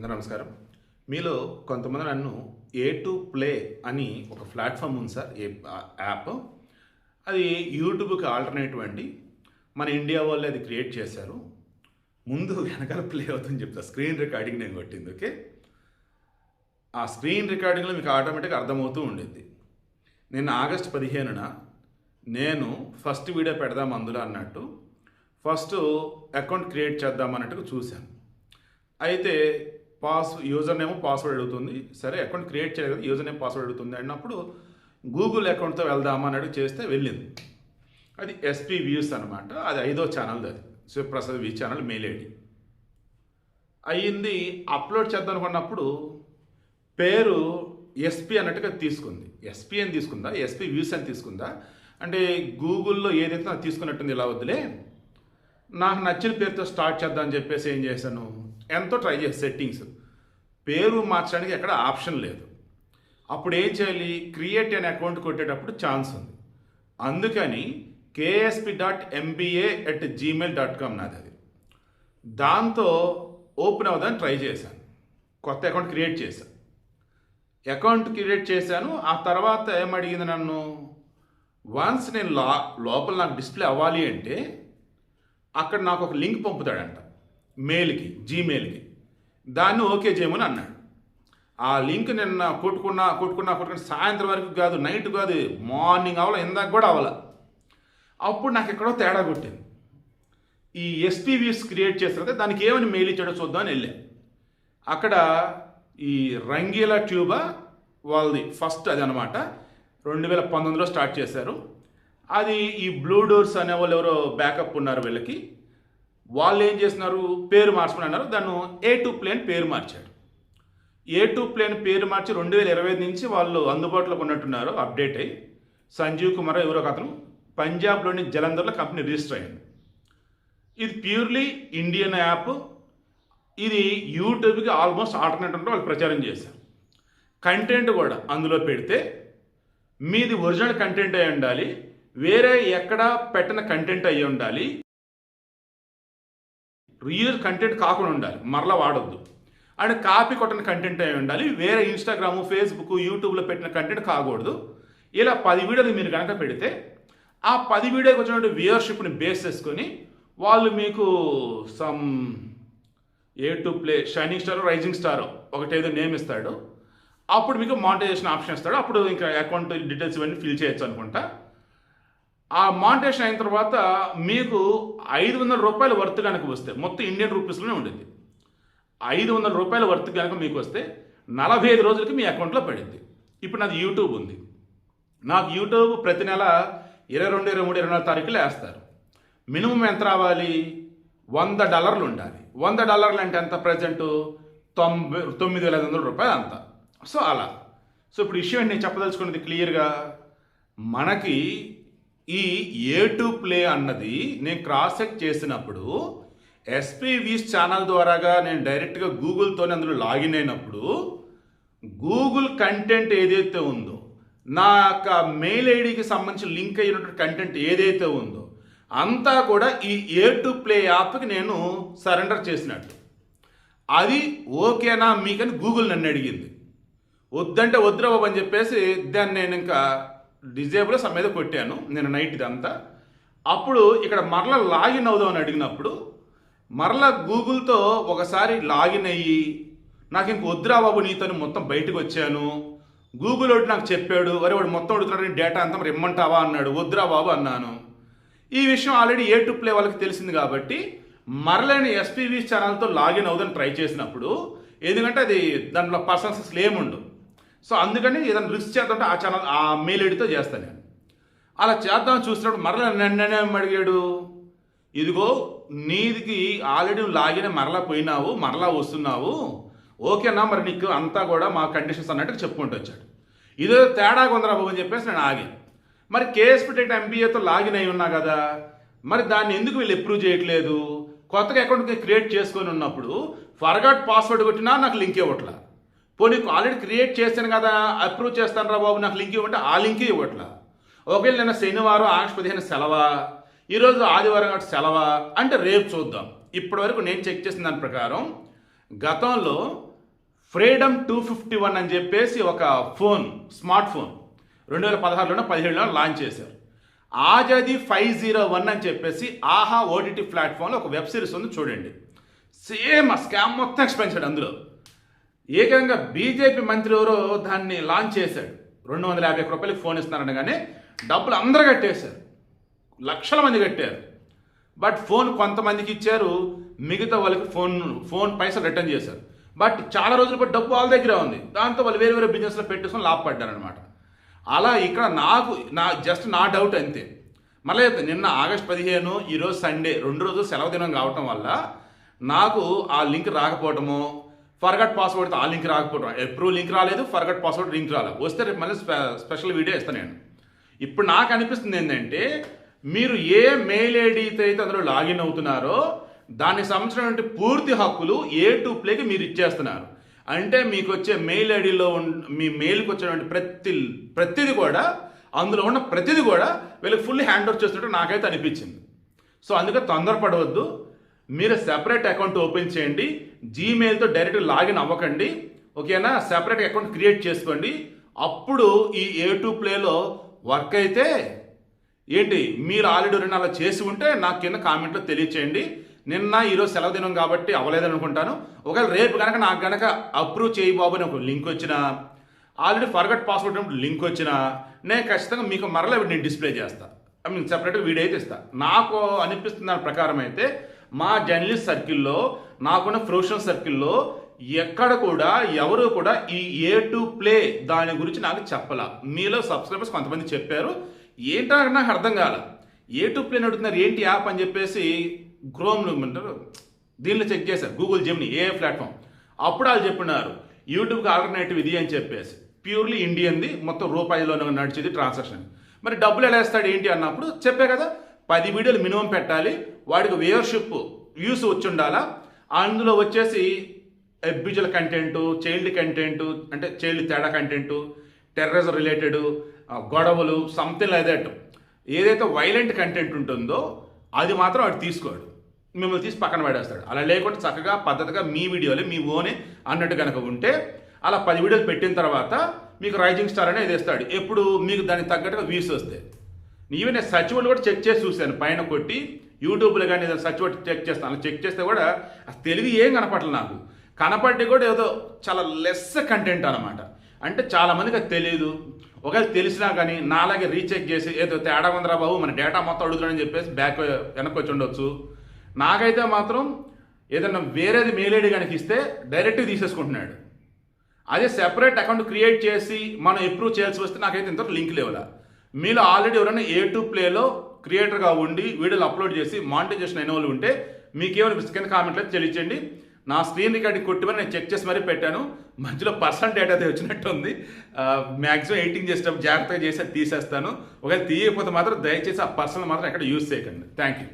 అందరూ నమస్కారం. మీలో కొంతమంది నన్ను A2Play అని ఒక ప్లాట్ఫామ్ ఉంది సార్, యాప్. అది యూట్యూబ్కి ఆల్టర్నేటివ్ అండి. మన ఇండియా వాళ్ళే అది క్రియేట్ చేశారు. ముందు వెనకాల ప్లే అవుతుందని చెప్తా. స్క్రీన్ రికార్డింగ్ నేను కొట్టింది, ఓకే. ఆ స్క్రీన్ రికార్డింగ్లో మీకు ఆటోమేటిక్గా అర్థమవుతూ ఉండిద్ది. నిన్న ఆగస్టు 15న నేను ఫస్ట్ వీడియో పెడదాం అందులో అన్నట్టు ఫస్ట్ అకౌంట్ క్రియేట్ చేద్దాం అన్నట్టుగా చూశాను. అయితే యూజర్ నేమ్ పాస్వర్డ్ అడుగుతుంది. సరే, అకౌంట్ క్రియేట్ చేయలేదు, యూజర్ నేమ్ పాస్వర్డ్ అడుగుతుంది అన్నప్పుడు గూగుల్ అకౌంట్తో వెళ్దాం అన్నట్టు చేస్తే వెళ్ళింది. అది ఎస్పీ వ్యూస్ అనమాట. అది 5వ ఛానల్, అది Shivaprasad V channel mail ID అయ్యింది. అప్లోడ్ చేద్దాం అనుకున్నప్పుడు పేరు ఎస్పీ అన్నట్టుగా తీసుకుంది. ఎస్పీ అని తీసుకుందా, ఎస్పీ వ్యూస్ అని తీసుకుందా అంటే గూగుల్లో ఏదైతే నాకు తీసుకున్నట్టుంది. ఇలా వద్దులే, నాకు నచ్చిన పేరుతో స్టార్ట్ చేద్దాం అని చెప్పేసి ఏం చేశాను, ఎంతో ట్రై చేసి సెట్టింగ్స్ పేరు మార్చడానికి ఎక్కడ ఆప్షన్ లేదు. అప్పుడు ఏం చేయాలి, క్రియేట్ అనే అకౌంట్ కొట్టేటప్పుడు ఛాన్స్ ఉంది. అందుకని ksp.mba@gmail.com నాది. అది దాంతో ఓపెన్ అవుదాన్ని ట్రై చేశాను. కొత్త అకౌంట్ క్రియేట్ చేశాను. ఆ తర్వాత ఏమడిగింది నన్ను, వన్స్ నేను లోపల నాకు డిస్ప్లే అవ్వాలి అంటే అక్కడ నాకు ఒక లింక్ పంపుతాడంట మెయిల్కి, జీమెయిల్కి. దాన్ని ఓకే చేయమని అన్నాడు. ఆ లింక్ నిన్న కొట్టుకున్నా సాయంత్రం వరకు కాదు, నైట్ కాదు, మార్నింగ్ అవ్వాల, ఇందాక కూడా అవ్వాల. అప్పుడు నాకు ఎక్కడో తేడా కొట్టింది. ఈ ఎస్పీవీస్ క్రియేట్ చేస్తే దానికి ఏమని మెయిల్ ఇచ్చాడో చూద్దామని వెళ్ళాను. అక్కడ ఈ రంగీలా ట్యూబా వాళ్ళది ఫస్ట్ అది అనమాట. 2019లో స్టార్ట్ చేశారు. అది ఈ బ్లూ డోర్స్ అనే వాళ్ళు ఎవరో బ్యాకప్ ఉన్నారు వీళ్ళకి. వాళ్ళు ఏం చేస్తున్నారు, పేరు మార్చమని అన్నారు. దాన్ని A2Play అని పేరు మార్చాడు. A2Play అని పేరు మార్చి 2025 నుంచి వాళ్ళు అందుబాటులోకి ఉన్నట్టున్నారు, అప్డేట్ అయ్యి. సంజీవ్ కుమార్ ఎవరో ఒక అతను పంజాబ్లోని జలంధర్లో కంపెనీ రిజిస్టర్ అయింది. ఇది ప్యూర్లీ ఇండియన్ యాప్. ఇది యూట్యూబ్కి ఆల్మోస్ట్ ఆల్టర్నేటివ్ వాళ్ళు ప్రచారం చేశారు. కంటెంట్ కూడా అందులో పెడితే మీది ఒరిజినల్ కంటెంట్ అయి ఉండాలి, వేరే ఎక్కడ పెట్టిన కంటెంట్ అయ్యి ఉండాలి, రియల్ కంటెంట్ కాకుండా ఉండాలి, మరలా వాడొద్దు. అండ్ కాపీ కొట్టిన కంటెంట్ అయి ఉండాలి, వేరే ఇన్స్టాగ్రాము, ఫేస్బుక్, యూట్యూబ్లో పెట్టిన కంటెంట్ కాకూడదు. ఇలా 10 వీడియోలు మీరు కనుక పెడితే ఆ 10 వీడియోకి వచ్చినటువంటి వ్యూయర్షిప్ని బేస్ చేసుకొని వాళ్ళు మీకు some A2Play shining star, rising star ఒకటేదో నేమ్ ఇస్తాడు. అప్పుడు మీకు మానిటైజేషన్ ఆప్షన్ ఇస్తాడు. అప్పుడు ఇంకా అకౌంట్ డీటెయిల్స్ ఇవన్నీ ఫిల్ చేయొచ్చు అనుకుంటా. ఆ మానిటైజేషన్ అయిన తర్వాత మీకు 500 రూపాయల వర్త్ కనుక వస్తే, మొత్తం ఇండియన్ రూపీస్లోనే ఉండేది, 500 రూపాయల వర్త్ కనుక మీకు వస్తే 45 రోజులకి మీ అకౌంట్లో పడింది. ఇప్పుడు నాది యూట్యూబ్ ఉంది. నాకు యూట్యూబ్ ప్రతి నెల 22, 23, 24 తారీఖులు వేస్తారు. మినిమం ఎంత రావాలి, $100 ఉండాలి. $100 అంటే ఎంత, ప్రజెంట్ 9,500 రూపాయలు అంత. సో అలా. సో ఇప్పుడు విషయం నేను చెప్పదలుచుకున్నది క్లియర్గా, మనకి ఈ A2Play అన్నది నేను క్రాస్ చెక్ చేసినప్పుడు ఎస్పీవీస్ ఛానల్ ద్వారాగా నేను డైరెక్ట్గా గూగుల్తోనే అందులో లాగిన్ అయినప్పుడు గూగుల్ కంటెంట్ ఏదైతే ఉందో, నా యొక్క మెయిల్ ఐడికి సంబంధించి లింక్ అయినటువంటి కంటెంట్ ఏదైతే ఉందో అంతా కూడా ఈ A2Play యాప్కి నేను సరెండర్ చేసినట్టు. అది ఓకేనా మీకని గూగుల్ నన్ను అడిగింది. వద్దంటే వద్దురా బాబు అని చెప్పేసి దాన్ని నేను ఇంకా డిజేబుల్ మీద కొట్టాను నేను నైట్ ఇదంతా. అప్పుడు ఇక్కడ మరలా లాగిన్ అవుదామని అడిగినప్పుడు మరలా గూగుల్తో ఒకసారి లాగిన్ అయ్యి నాకు ఇంక వద్దురా బాబు నీతో మొత్తం బయటకు వచ్చాను. గూగుల్ ఒకటి నాకు చెప్పాడు, వాడు మొత్తం అడుగుతున్నాడు, డేటా అంతా మరి ఇమ్మంటావా అన్నాడు. వద్దురా బాబు అన్నాను. ఈ విషయం ఆల్రెడీ A2Play వాళ్ళకి తెలిసింది కాబట్టి మరలేని ఎస్పీవీ ఛానల్తో లాగిన్ అవుదని ట్రై చేసినప్పుడు, ఎందుకంటే అది దాంట్లో పర్సన్స్ ఏముండు, సో అందుకని ఏదైనా రిస్క్ చేద్దామంటే ఆ ఛానల్ ఆ మెయిల్ ఐడితో చేస్తాను నేను. అలా చేద్దామని చూసినప్పుడు మరలా నన్నే అడిగాడు, ఇదిగో నీదికి ఆల్రెడీ లాగిన్ మరలా పోయినావు, మరలా వస్తున్నావు, ఓకేనా మరి నీకు అంతా కూడా మా కండిషన్స్ అన్నట్టు చెప్పుకుంటూ వచ్చాడు. ఇదో తేడాగా ఉందిరా బాబు అని చెప్పేసి నేను ఆగాను. మరి KSP.MBAతో లాగిన్ అయి ఉన్నా కదా, మరి దాన్ని ఎందుకు వీళ్ళు అప్రూవ్ చేయట్లేదు? కొత్తగా అకౌంట్ క్రియేట్ చేసుకొని ఉన్నప్పుడు ఫర్గాట్ పాస్వర్డ్ కొట్టినా నాకు లింక్ ఇవ్వట్లా. పోనీ ఆల్రెడీ క్రియేట్ చేశాను కదా, అప్రూవ్ చేస్తాను రా బాబు నాకు లింక్ ఇవ్వంటే ఆ లింకే ఇవ్వట్లా. ఒకవేళ నిన్న శనివారం ఆగస్టు 15 సెలవా, ఈరోజు ఆదివారం కాబట్టి సెలవా అంటే రేపు చూద్దాం. ఇప్పటి వరకు నేను చెక్ చేసిన దాని ప్రకారం గతంలో ఫ్రీడమ్ 251 అని చెప్పేసి ఒక ఫోన్, స్మార్ట్ ఫోన్ 2016లోనో 17లోనో లాంచ్ చేశారు. ఆజాదీ 501 అని చెప్పేసి ఆహా ఓటీటీ ప్లాట్ఫామ్లో ఒక వెబ్ సిరీస్ ఉంది, చూడండి. సేమ్ ఆ స్కామ్ మొత్తం ఎక్స్పెన్సెడ్. అందులో ఏకంగా బీజేపీ మంత్రి ఎవరో దాన్ని లాంచ్ చేశాడు. 250 రూపాయలకి ఫోన్ ఇస్తున్నారనగానే డబ్బులు అందరూ కట్టేశారు, లక్షల మంది కట్టారు. బట్ ఫోన్ కొంతమందికి ఇచ్చారు, మిగతా వాళ్ళకి ఫోన్ పైసలు రిటర్న్ చేశారు. బట్ చాలా రోజులు బట్టి డబ్బు వాళ్ళ దగ్గర ఉంది. దాంతో వాళ్ళు వేరే వేరే బిజినెస్లో పెట్టేసుకొని లాభపడ్డారనమాట. అలా ఇక్కడ జస్ట్ నా డౌట్ అంతే. మళ్ళీ నిన్న ఆగస్టు 15, ఈరోజు సండే, 2 రోజులు సెలవు దినం కావటం వల్ల నాకు ఆ లింక్ రాకపోవటము, ఫర్గట్ పాస్వర్డ్ ఆ లింక్ రాకపోవడం, అప్రూవ్ లింక్ రాలేదు, ఫర్గట్ పాస్వర్డ్ లింక్ రాలేదు. వస్తే రేపు మళ్ళీ స్పెషల్ వీడియో ఇస్తాను నేను. ఇప్పుడు నాకు అనిపిస్తుంది ఏంటంటే, మీరు ఏ మెయిల్ ఐడితో అయితే అందులో లాగిన్ అవుతున్నారో దానికి సంబంధించినటువంటి పూర్తి హక్కులు A2Playకి మీరు ఇచ్చేస్తున్నారు. అంటే మీకు వచ్చే మెయిల్ ఐడిలో మీ మెయిల్కి వచ్చేటువంటి ప్రతిది కూడా, అందులో ఉన్న ప్రతిది కూడా వీళ్ళకి ఫుల్ హ్యాండ్ ఓవర్ చేస్తున్నట్టు నాకైతే అనిపించింది. సో అందుకే తొందరపడవద్దు. మీరు సెపరేట్ అకౌంట్ ఓపెన్ చేయండి, జీమెయిల్తో డైరెక్ట్ లాగిన్ అవ్వకండి, ఓకేనా? సెపరేట్ అకౌంట్ క్రియేట్ చేసుకోండి. అప్పుడు ఈ A2Playలో వర్క్ అయితే ఏంటి, మీరు ఆల్రెడీ అలా చేసి ఉంటే నాకు కింద కామెంట్లో తెలియచేయండి. నిన్న ఈరోజు సెలవు దినం కాబట్టి అవ్వలేదని అనుకుంటాను. ఒకవేళ రేపు కనుక నాకు కనుక అప్రూవ్ చేయి బాబు అని ఒక లింక్ వచ్చినా, ఆల్రెడీ ఫర్గట్ పాస్వర్డ్ లింక్ వచ్చినా, నేను ఖచ్చితంగా మీకు మరలా నేను డిస్ప్లే చేస్తాను. సెపరేట్గా వీడియో అయితే ఇస్తాను. నాకు అనిపిస్తున్న దాని ప్రకారం అయితే మా జర్నలిస్ట్ సర్కిల్లో, నాకున్న ప్రొఫెషనల్ సర్కిల్లో ఎక్కడ కూడా ఎవరు కూడా ఈ A2Play దాని గురించి నాకు చెప్పాల. మీలో సబ్స్క్రైబర్స్ కొంతమంది చెప్పారు, ఏంటో నాకు అర్థం కాల. A2Play అడుగుతున్నారు ఏంటి యాప్ అని చెప్పేసి క్రోమ్లో అంటారు, దీనిలో చెక్ చేశారు, గూగుల్ జెమిని ఏ ప్లాట్ఫామ్. అప్పుడు వాళ్ళు చెప్పినారు యూట్యూబ్కి ఆల్టర్నేటివ్ ఇది అని చెప్పేసి, ప్యూర్లీ ఇండియన్ది, మొత్తం రూపాయలోనే నడిచేది ట్రాన్సాక్షన్. మరి డబ్బులు ఎలా వేస్తాడు ఏంటి అన్నప్పుడు చెప్పే కదా, 10 వీడియోలు మినిమం పెట్టాలి, వాడికి వ్యూస్ వచ్చి ఉండాలా. అందులో వచ్చేసి అబ్యూజువల్ కంటెంట్, చైల్డ్ కంటెంట్, అంటే చైల్డ్ తేడా కంటెంట్, టెర్రరిజం రిలేటెడ్ గొడవలు, సంథింగ్ లైక్ దట్. ఏదైతే వైలెంట్ కంటెంట్ ఉంటుందో అది మాత్రం వాడు తీసుకోడు, మిమ్మల్ని తీసి పక్కన పడేస్తాడు. అలా లేకుండా చక్కగా పద్ధతిగా మీ వీడియోలే మీ ఓనే అన్నట్టు కనుక ఉంటే అలా 10 వీడియోలు పెట్టిన తర్వాత మీకు రైజింగ్ స్టార్ అనేది వేస్తాడు. ఎప్పుడు మీకు దానికి తగ్గట్టుగా వ్యూస్ వస్తాయి. ఈవెన్ నేను సర్చ్ వర్డ్ కూడా చెక్ చేసి చూశాను, పైన కొట్టి యూట్యూబ్లో కానీ ఏదైనా సర్చ్ వర్డ్ చెక్ చేస్తాను. అలా చెక్ చేస్తే కూడా తెలుగు ఏం కనపడలేదు నాకు. కనపడి కూడా ఏదో చాలా లెస్ కంటెంట్ అనమాట. అంటే చాలామందికి అది తెలియదు. ఒకవేళ తెలిసినా కానీ నాలాగే రీచెక్ చేసి ఏదో తేడా ఉందిరా బాబు, మన డేటా మొత్తం అడుగుతున్నాడని చెప్పేసి వెనక్కి వచ్చి ఉండొచ్చు. నాకైతే మాత్రం ఏదన్నా వేరేది మెయిల్ ఐడి కనుక ఇస్తే డైరెక్ట్గా తీసేసుకుంటున్నాడు. అదే సెపరేట్ అకౌంట్ క్రియేట్ చేసి మనం అప్రూవ్ చేయాల్సి వస్తే నాకైతే ఇంతవరకు లింక్ లేవులా. మీలో ఆల్రెడీ ఎవరైనా A2Playలో క్రియేటర్గా ఉండి వీడియోలు అప్లోడ్ చేసి మానిటైజేషన్ అయిన వాళ్ళు ఉంటే మీకేమైనా కింద కామెంట్లో తెలియచేయండి. నా స్క్రీన్ రికార్డింగ్ కొట్టుమని నేను చెక్ చేసి మరీ పెట్టాను. మధ్యలో పర్సనల్ డేటా అయితే వచ్చినట్టు ఉంది. మ్యాక్సిమం ఎడిటింగ్ చేసేటప్పుడు జాగ్రత్తగా చేసి తీసేస్తాను. ఒకవేళ తీయకపోతే మాత్రం దయచేసి ఆ పర్సనల్ మాత్రం ఎక్కడ యూజ్ చేయకండి. Thank you.